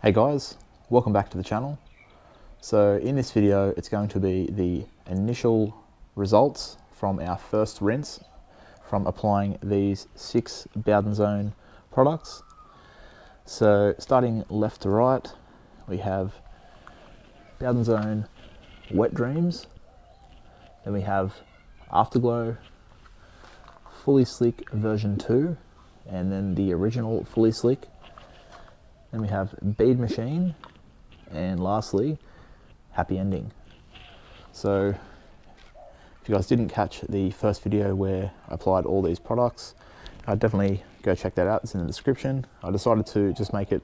Hey guys, welcome back to the channel. So in this video it's going to be the initial results from our first rinse from applying these 6 Bowdens Own products. So starting left to right, we have Bowdens Own Wet Dreams, then we have Afterglow Fully Slick version 2, and then the original Fully Slick. Then we have Bead Machine, and lastly, Happy Ending. So if you guys didn't catch the first video where I applied all these products, I'd definitely go check that out. It's in the description. I decided to just make it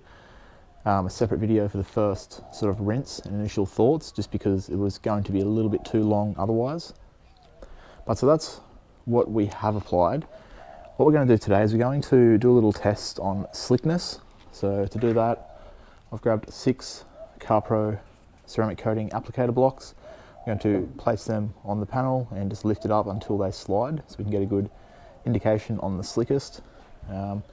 a separate video for the first sort of rinse and initial thoughts, just because it was going to be a little bit too long otherwise. But so that's what we have applied. What we're going to do today is we're going to do a little test on slickness. So to do that, I've grabbed 6 CarPro ceramic coating applicator blocks. I'm going to place them on the panel and just lift it up until they slide, so we can get a good indication on the slickest. And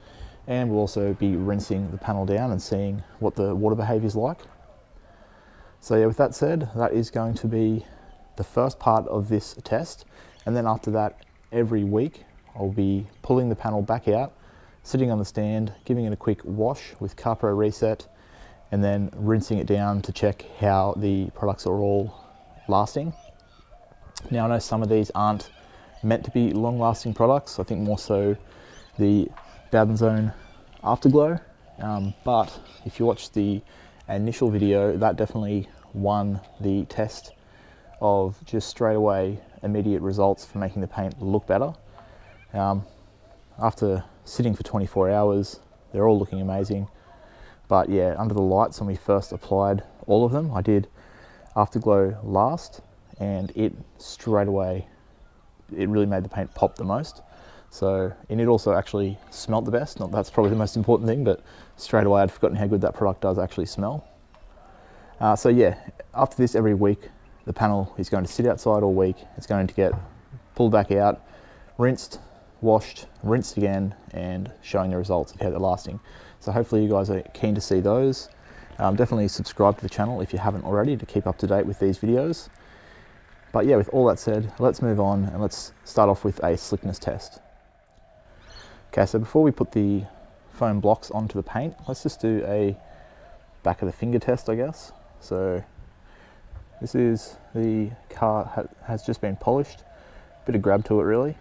we'll also be rinsing the panel down and seeing what the water behaviour is like. So yeah, with that said, that is going to be the first part of this test. And then after that, every week, I'll be pulling the panel back out, sitting on the stand, giving it a quick wash with CarPro Reset, and then rinsing it down to check how the products are all lasting. Now I know some of these aren't meant to be long-lasting products. I think more so the Bowdens Own Afterglow, but if you watch the initial video, that definitely won the test of just straight away immediate results for making the paint look better. After sitting for 24 hours, they're all looking amazing. But yeah, under the lights when we first applied all of them, I did Afterglow last, and it straight away, it really made the paint pop the most. So, and it also actually smelled the best. Not that's probably the most important thing, but straight away I'd forgotten how good that product does actually smell. So yeah, after this every week, the panel is going to sit outside all week. It's going to get pulled back out, rinsed, washed, rinsed again, and showing the results of how they're lasting. So hopefully you guys are keen to see those. Definitely subscribe to the channel if you haven't already to keep up to date with these videos. But yeah, with all that said, let's move on and let's start off with a slickness test. Okay, so before we put the foam blocks onto the paint, let's just do a back of the finger test, I guess. So this is the car has just been polished, bit of grab to it really.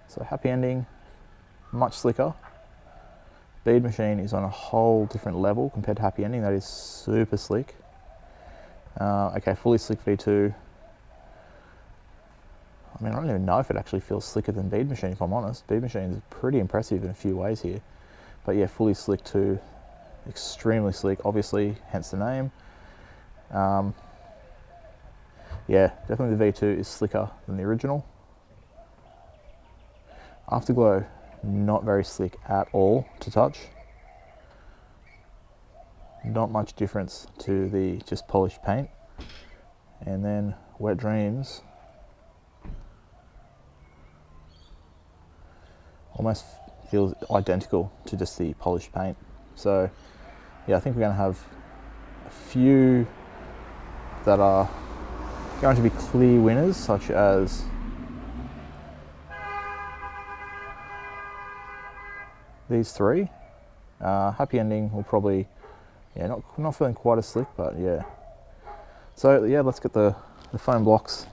So Happy Ending, much slicker. Bead Machine is on a whole different level compared to Happy Ending. That is super slick. Okay, Fully Slick V2. I mean, I don't even know if it actually feels slicker than Bead Machine, if I'm honest. Bead Machine is pretty impressive in a few ways here. But yeah, Fully Slick 2, extremely slick, obviously, hence the name. Yeah, definitely the V2 is slicker than the original. Afterglow, not very slick at all to touch. Not much difference to the just polished paint. And then Wet Dreams, almost feels identical to just the polished paint. So yeah, I think we're going to have a few that are going to be clear winners, such as these 3. Happy Ending will probably, yeah, not feeling quite as slick, but yeah. So yeah, let's get the foam blocks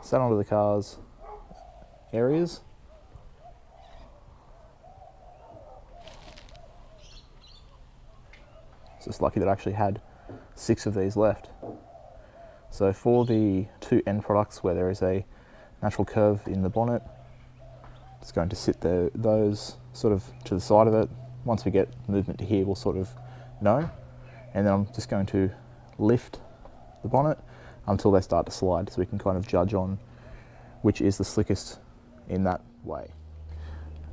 set onto the car's areas. It's just lucky that I actually had 6 of these left. So for the 2 end products where there is a natural curve in the bonnet, it's going to sit those sort of to the side of it. Once we get movement to here, we'll sort of know. And then I'm just going to lift the bonnet until they start to slide, so we can kind of judge on which is the slickest in that way.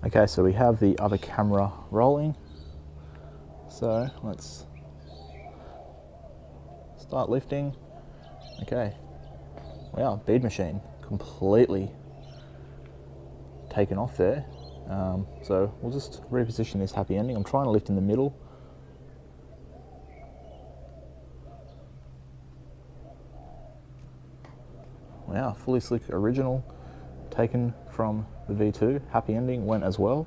Okay, so we have the other camera rolling. So let's start lifting. Okay, wow, Bead Machine completely taken off there. So we'll just reposition this happy ending. I'm trying to lift in the middle. Wow, fully slick original taken from the V2. Happy ending went as well.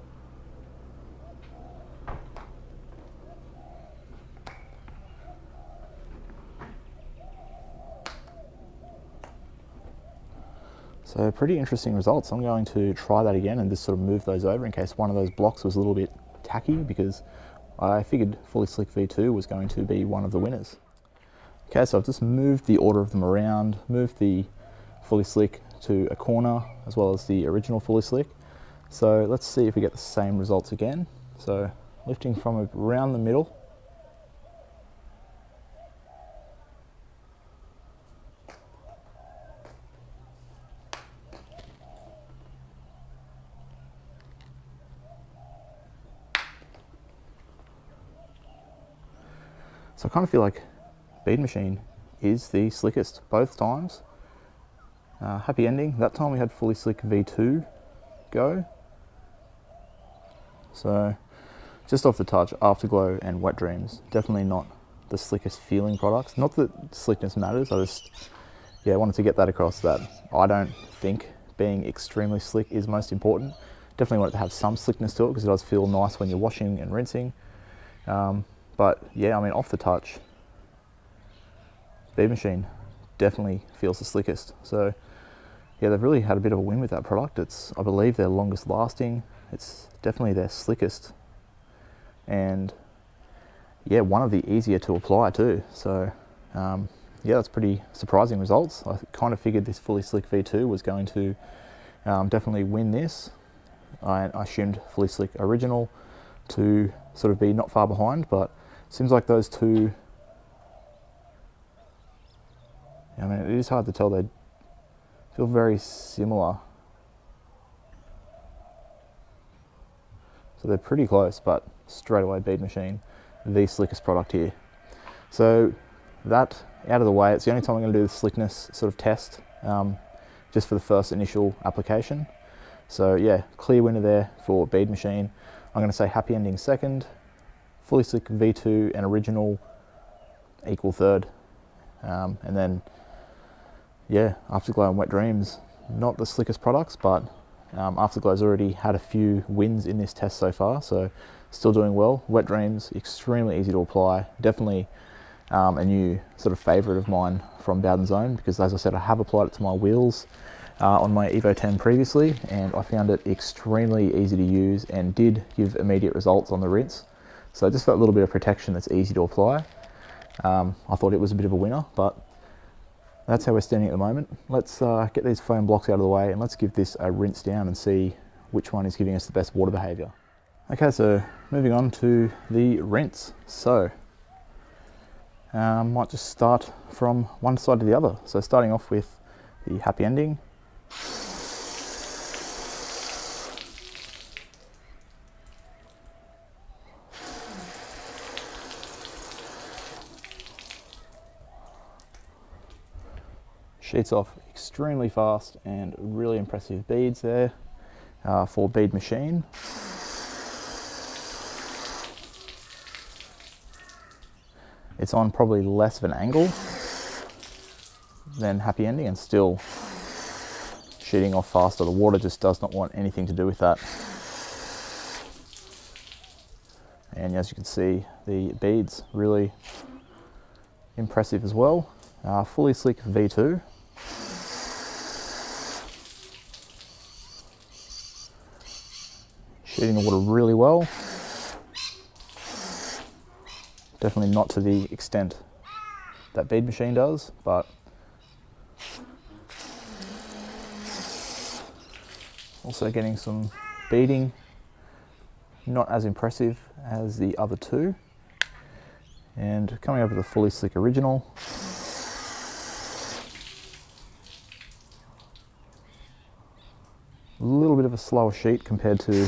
So pretty interesting results. I'm going to try that again and just sort of move those over in case one of those blocks was a little bit tacky, because I figured fully slick V2 was going to be one of the winners. Okay, so I've just moved the order of them around, moved the fully slick to a corner as well as the original fully slick. So let's see if we get the same results again. So lifting from around the middle. So I kind of feel like bead machine is the slickest both times. Happy ending. That time we had fully slick V2 go. So just off the touch, Afterglow and Wet Dreams, definitely not the slickest feeling products. Not that slickness matters, I just wanted to get that across, that I don't think being extremely slick is most important. Definitely want it to have some slickness to it because it does feel nice when you're washing and rinsing. But yeah, I mean, off the touch, bead machine definitely feels the slickest. So yeah, they've really had a bit of a win with that product. It's, I believe, their longest lasting. It's definitely their slickest. And yeah, one of the easier to apply too. So yeah, that's pretty surprising results. I kind of figured this fully slick V2 was going to definitely win this. I assumed fully slick original to sort of be not far behind, but seems like those two, I mean, it is hard to tell, they feel very similar. So they're pretty close, but straight away bead machine, the slickest product here. So that out of the way, it's the only time I'm going to do the slickness sort of test, just for the first initial application. So yeah, clear winner there for bead machine. I'm going to say happy ending second, fully slick V2 and original equal third. And then yeah, Afterglow and Wet Dreams, not the slickest products, but Afterglow's already had a few wins in this test so far, so still doing well. Wet Dreams, extremely easy to apply. Definitely a new sort of favourite of mine from Bowdens Own, because as I said, I have applied it to my wheels on my Evo 10 previously, and I found it extremely easy to use and did give immediate results on the rinse. So just that little bit of protection that's easy to apply. I thought it was a bit of a winner, but that's how we're standing at the moment. Let's get these foam blocks out of the way and let's give this a rinse down and see which one is giving us the best water behaviour. Okay, so moving on to the rinse. So might just start from one side to the other. So starting off with the happy ending. Sheets off extremely fast and really impressive beads there for bead machine. It's on probably less of an angle than happy ending and still sheeting off faster. The water just does not want anything to do with that. And as you can see, the beads really impressive as well. Fully slick V2. Sheeting the water really well. Definitely not to the extent that bead machine does, but also getting some beading. Not as impressive as the other two. And coming over the fully slick original. A little bit of a slower sheet compared to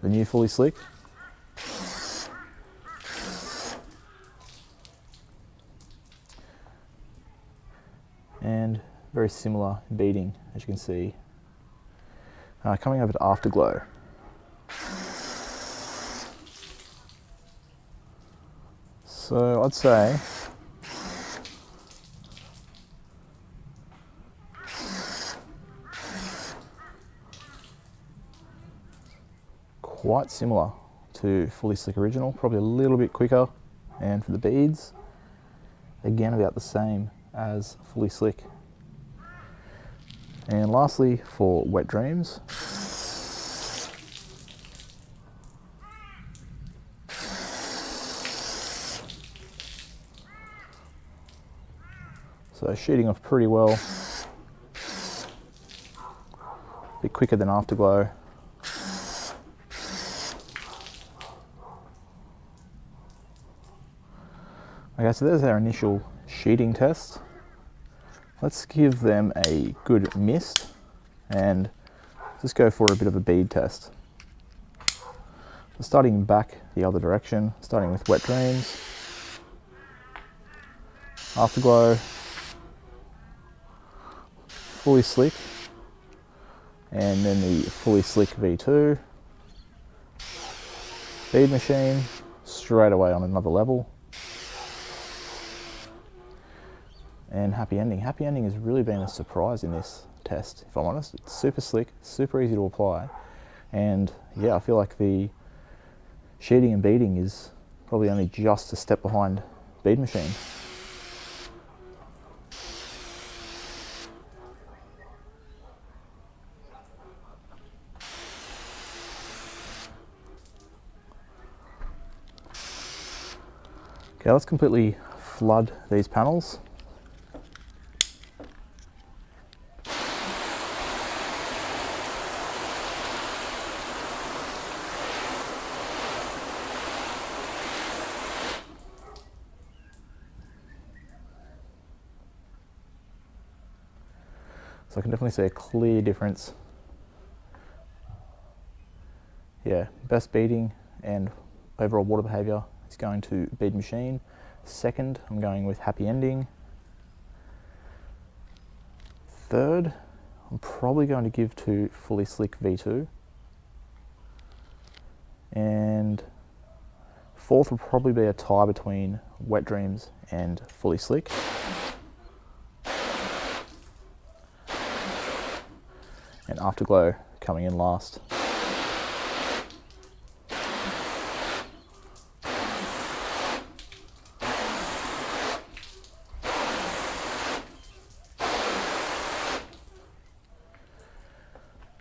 the new fully slick. And very similar beading, as you can see. Coming over to Afterglow. So I'd say quite similar to Fully Slick Original, probably a little bit quicker, and for the beads, again about the same as Fully Slick. And lastly, for Wet Dreams, so sheeting off pretty well, a bit quicker than Afterglow. Okay, so there's our initial sheeting test. Let's give them a good mist and just go for a bit of a bead test. So starting back the other direction, starting with Wet Dreams, Afterglow, Fully Slick, and then the Fully Slick V2, bead machine, straight away on another level. And Happy Ending. Happy Ending has really been a surprise in this test, if I'm honest. It's super slick, super easy to apply. And yeah, I feel like the sheeting and beading is probably only just a step behind bead machine. Okay, let's completely flood these panels. So I can definitely see a clear difference. Yeah, best beading and overall water behaviour is going to bead machine. Second, I'm going with Happy Ending. Third, I'm probably going to give to Fully Slick V2. And fourth will probably be a tie between Wet Dreams and Fully Slick. And Afterglow coming in last.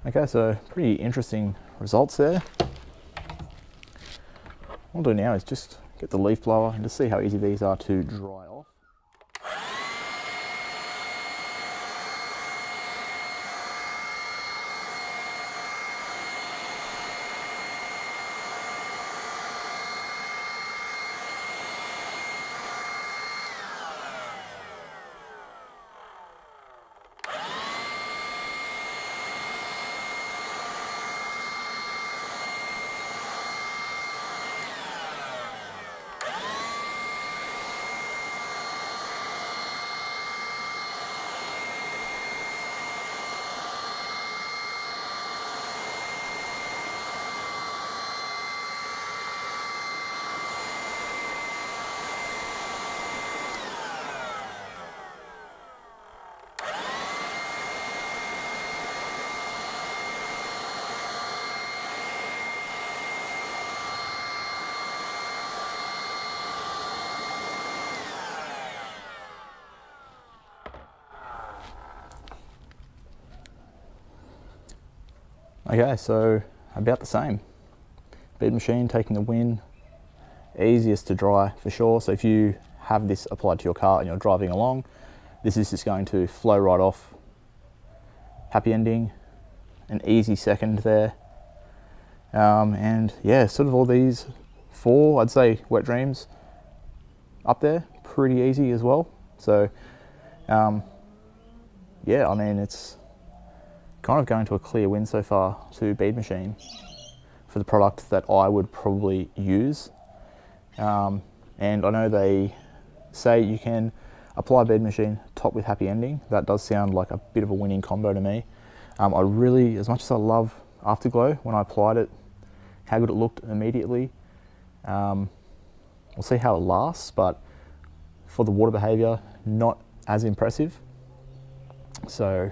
Okay, so pretty interesting results there. What I'll do now is just get the leaf blower and just see how easy these are to dry off. Okay, so about the same. Bead machine taking the win, easiest to dry for sure. So if you have this applied to your car and you're driving along, this is just going to flow right off. Happy Ending, an easy second there. And yeah, sort of all these four, I'd say Wet Dreams up there, pretty easy as well. So yeah, I mean, it's kind of going to a clear win so far to Bead Machine for the product that I would probably use. And I know they say you can apply Bead Machine top with Happy Ending. That does sound like a bit of a winning combo to me. I really, as much as I love Afterglow, when I applied it, how good it looked immediately. We'll see how it lasts, but for the water behaviour, not as impressive. So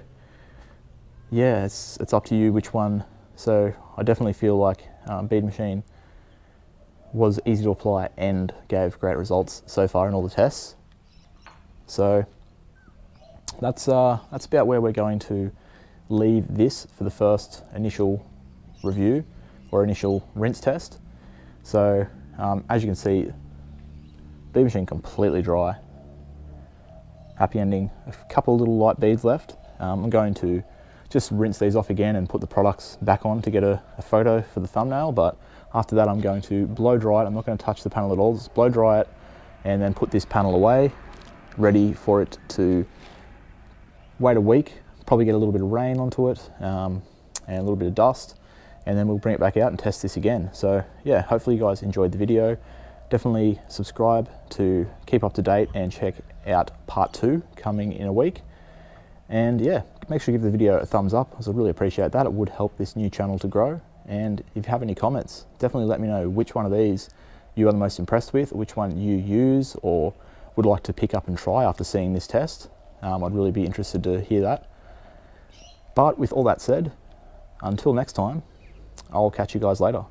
yeah, it's up to you which one. So I definitely feel like bead machine was easy to apply and gave great results so far in all the tests. So that's about where we're going to leave this for the first initial review or initial rinse test. So as you can see, bead machine completely dry. Happy ending, a couple of little light beads left. I'm going to just rinse these off again and put the products back on to get a photo for the thumbnail, but after that I'm going to blow dry it. I'm not going to touch the panel at all, just blow dry it and then put this panel away, ready for it to wait a week, probably get a little bit of rain onto it and a little bit of dust, and then we'll bring it back out and test this again. So yeah, hopefully you guys enjoyed the video. Definitely subscribe to keep up to date and check out part 2 coming in a week. And yeah, make sure you give the video a thumbs up, as I really appreciate that. It would help this new channel to grow. And if you have any comments, definitely let me know which one of these you are the most impressed with, which one you use or would like to pick up and try after seeing this test. I'd really be interested to hear that. But with all that said, until next time, I'll catch you guys later.